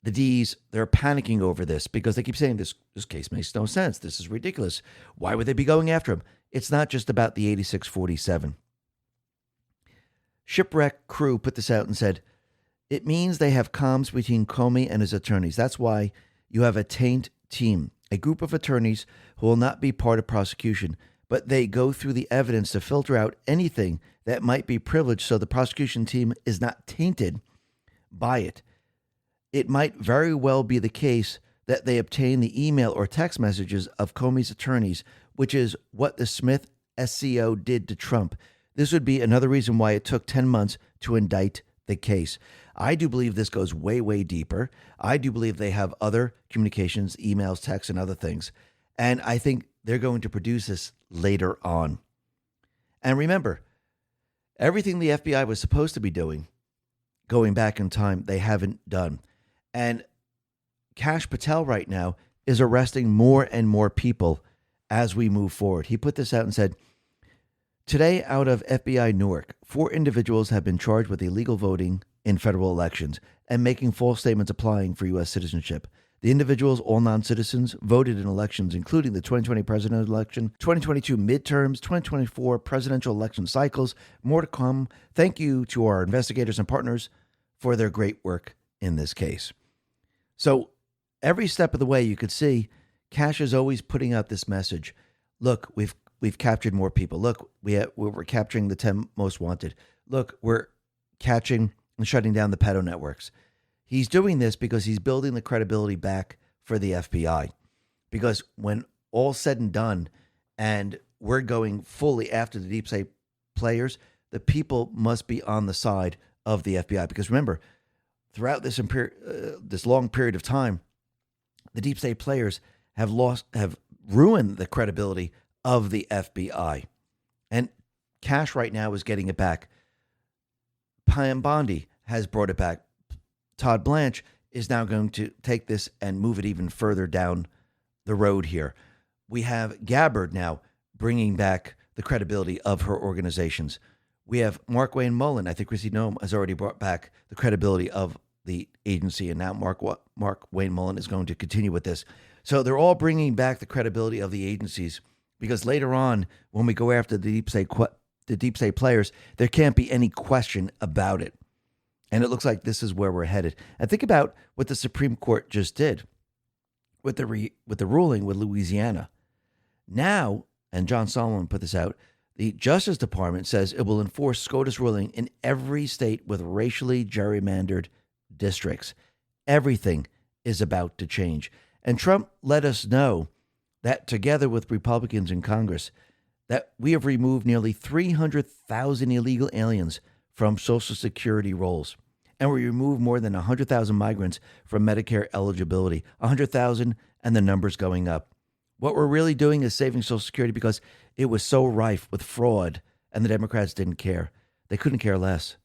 the D's, they're panicking over this because they keep saying this case makes no sense. This is ridiculous. Why would they be going after him? It's not just about the 8647. Shipwreck Crew put this out and said, it means they have comms between Comey and his attorneys. That's why you have a taint team, a group of attorneys who will not be part of prosecution, but they go through the evidence to filter out anything that might be privileged so the prosecution team is not tainted by it. It might very well be the case that they obtain the email or text messages of Comey's attorneys, which is what the Smith SCO did to Trump. This would be another reason why it took 10 months to indict the case. I do believe this goes way, way deeper. I do believe they have other communications, emails, texts, and other things. And I think they're going to produce this later on. And remember, everything the FBI was supposed to be doing, going back in time, they haven't done. And Kash Patel right now is arresting more and more people as we move forward. He put this out and said, today out of FBI Newark, 4 individuals have been charged with illegal voting in federal elections and making false statements applying for U.S. citizenship. The individuals, all non-citizens, voted in elections, including the 2020 presidential election, 2022 midterms, 2024 presidential election cycles. More to come. Thank you to our investigators and partners for their great work in this case. So every step of the way, you could see Kash is always putting out this message. Look, we've captured more people. Look, we're capturing the 10 most wanted. Look, we're catching and shutting down the pedo networks. He's doing this because he's building the credibility back for the FBI. Because when all's said and done, and we're going fully after the deep state players, the people must be on the side of the FBI. Because remember, throughout this long period of time, the deep state players have ruined the credibility of the FBI. And Cash right now is getting it back. Pam Bondi has brought it back. Todd Blanche is now going to take this and move it even further down the road here. We have Gabbard now bringing back the credibility of her organizations. We have Mark Wayne Mullen. I think Chrissy Noem has already brought back the credibility of the agency, and now Mark Wayne Mullen is going to continue with this. So they're all bringing back the credibility of the agencies, because later on, when we go after the deep state players, there can't be any question about it. And it looks like this is where we're headed. And think about what the Supreme Court just did with the ruling with Louisiana. Now, and John Solomon put this out, the Justice Department says it will enforce SCOTUS ruling in every state with racially gerrymandered districts. Everything is about to change. And Trump let us know that together with Republicans in Congress, that we have removed nearly 300,000 illegal aliens from Social Security rolls. And we removed more than 100,000 migrants from Medicare eligibility. 100,000 and the numbers going up. What we're really doing is saving Social Security because it was so rife with fraud, and the Democrats didn't care. They couldn't care less.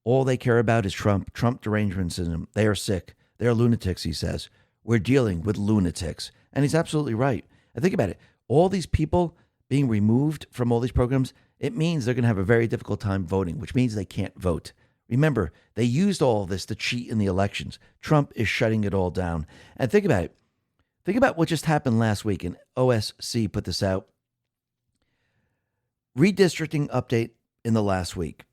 All they care about is Trump derangement syndrome. They are sick. They are lunatics, he says. We're dealing with lunatics. And he's absolutely right. And think about it. All these people being removed from all these programs, it means they're going to have a very difficult time voting, which means they can't vote. Remember, they used all of this to cheat in the elections. Trump is shutting it all down. And think about it. Think about what just happened last week, and OSC put this out. Redistricting update in the last week.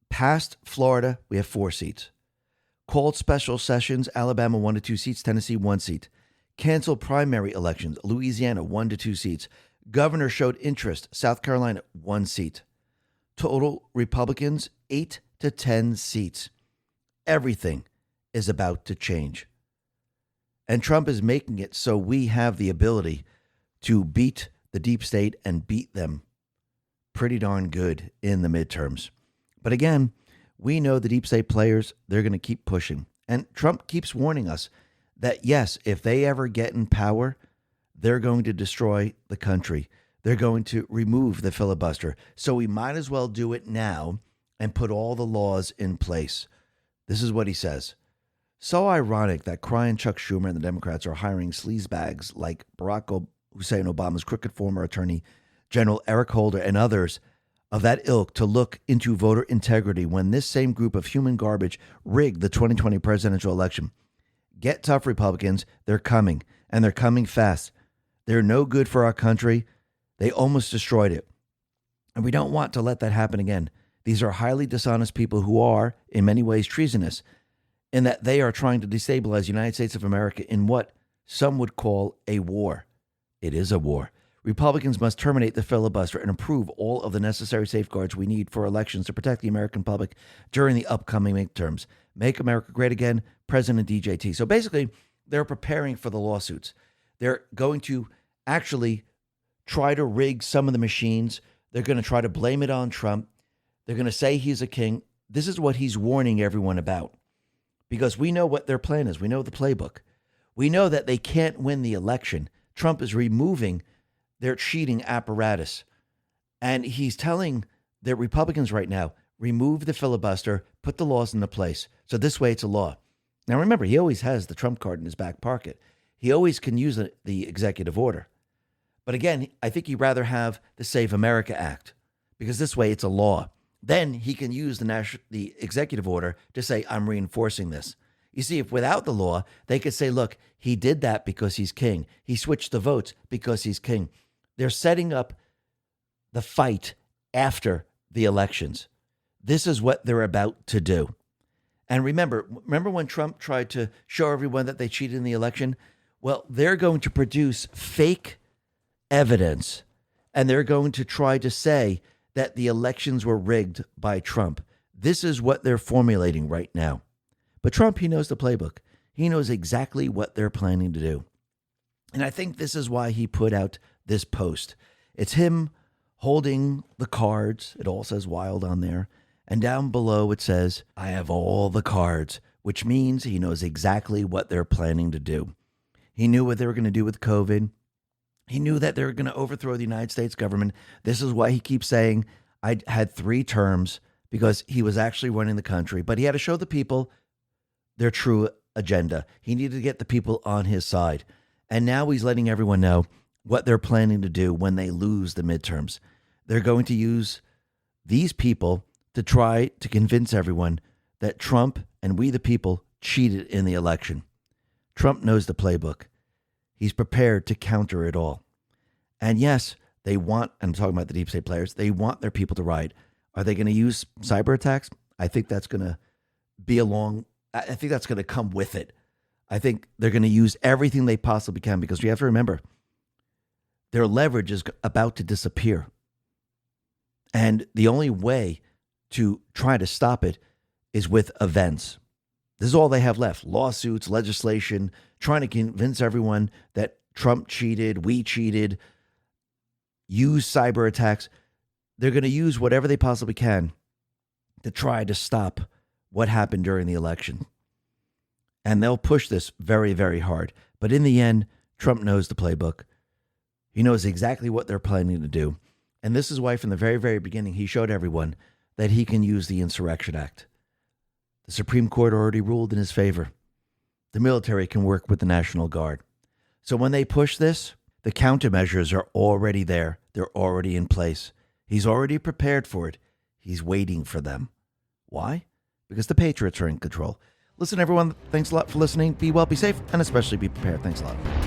Past Florida, we have 4 seats. Called special sessions, Alabama 1 to 2 seats, Tennessee 1 seat. Canceled primary elections, Louisiana 1 to 2 seats. Governor showed interest, South Carolina 1 seat. Total Republicans 8 to 10 seats. Everything is about to change. And Trump is making it so we have the ability to beat the deep state and beat them pretty darn good in the midterms. But again, we know the deep state players, they're going to keep pushing. And Trump keeps warning us that, yes, if they ever get in power, they're going to destroy the country. They're going to remove the filibuster. So we might as well do it now and put all the laws in place. This is what he says. So ironic that crying Chuck Schumer and the Democrats are hiring sleazebags like Barack Hussein Obama's crooked former attorney general Eric Holder and others of that ilk to look into voter integrity when this same group of human garbage rigged the 2020 presidential election. Get tough, Republicans. They're coming, and they're coming fast. They're no good for our country. They almost destroyed it. And we don't want to let that happen again. These are highly dishonest people who are, in many ways, treasonous, in that they are trying to destabilize the United States of America in what some would call a war. It is a war. Republicans must terminate the filibuster and approve all of the necessary safeguards we need for elections to protect the American public during the upcoming midterms. Make America Great Again, President DJT. So basically, they're preparing for the lawsuits. They're going to actually try to rig some of the machines. They're going to try to blame it on Trump. They're going to say he's a king. This is what he's warning everyone about. Because we know what their plan is. We know the playbook. We know that they can't win the election. Trump is removing their cheating apparatus. And he's telling the Republicans right now, remove the filibuster, put the laws into place. So this way it's a law. Now remember, he always has the Trump card in his back pocket. He always can use the executive order. But again, I think he'd rather have the Save America Act, because this way it's a law. Then he can use the executive order to say, I'm reinforcing this. You see, if without the law, they could say, look, he did that because he's king. He switched the votes because he's king. They're setting up the fight after the elections. This is what they're about to do. And remember when Trump tried to show everyone that they cheated in the election? Well, they're going to produce fake evidence, and they're going to try to say that the elections were rigged by Trump. This is what they're formulating right now. But Trump, he knows the playbook. He knows exactly what they're planning to do. And I think this is why he put out this post. It's him holding the cards. It all says wild on there. And down below it says, I have all the cards, which means he knows exactly what they're planning to do. He knew what they were going to do with COVID. He knew that they were going to overthrow the United States government. This is why he keeps saying, I had 3 terms, because he was actually running the country. But he had to show the people their true agenda. He needed to get the people on his side. And now he's letting everyone know what they're planning to do when they lose the midterms. They're going to use these people to try to convince everyone that Trump and we the people cheated in the election. Trump knows the playbook. He's prepared to counter it all. And yes, they want, I'm talking about the deep state players, they want their people to riot. Are they going to use cyber attacks? I think that's going to be I think that's going to come with it. I think they're going to use everything they possibly can, because you have to remember, their leverage is about to disappear. And the only way to try to stop it is with events. This is all they have left. Lawsuits, legislation, trying to convince everyone that Trump cheated, we cheated, use cyber attacks. They're going to use whatever they possibly can to try to stop what happened during the election. And they'll push this very, very hard. But in the end, Trump knows the playbook. He knows exactly what they're planning to do. And this is why from the very, very beginning, he showed everyone that he can use the Insurrection Act. The Supreme Court already ruled in his favor. The military can work with the National Guard. So when they push this, the countermeasures are already there. They're already in place. He's already prepared for it. He's waiting for them. Why? Because the Patriots are in control. Listen, everyone, thanks a lot for listening. Be well, be safe, and especially be prepared. Thanks a lot.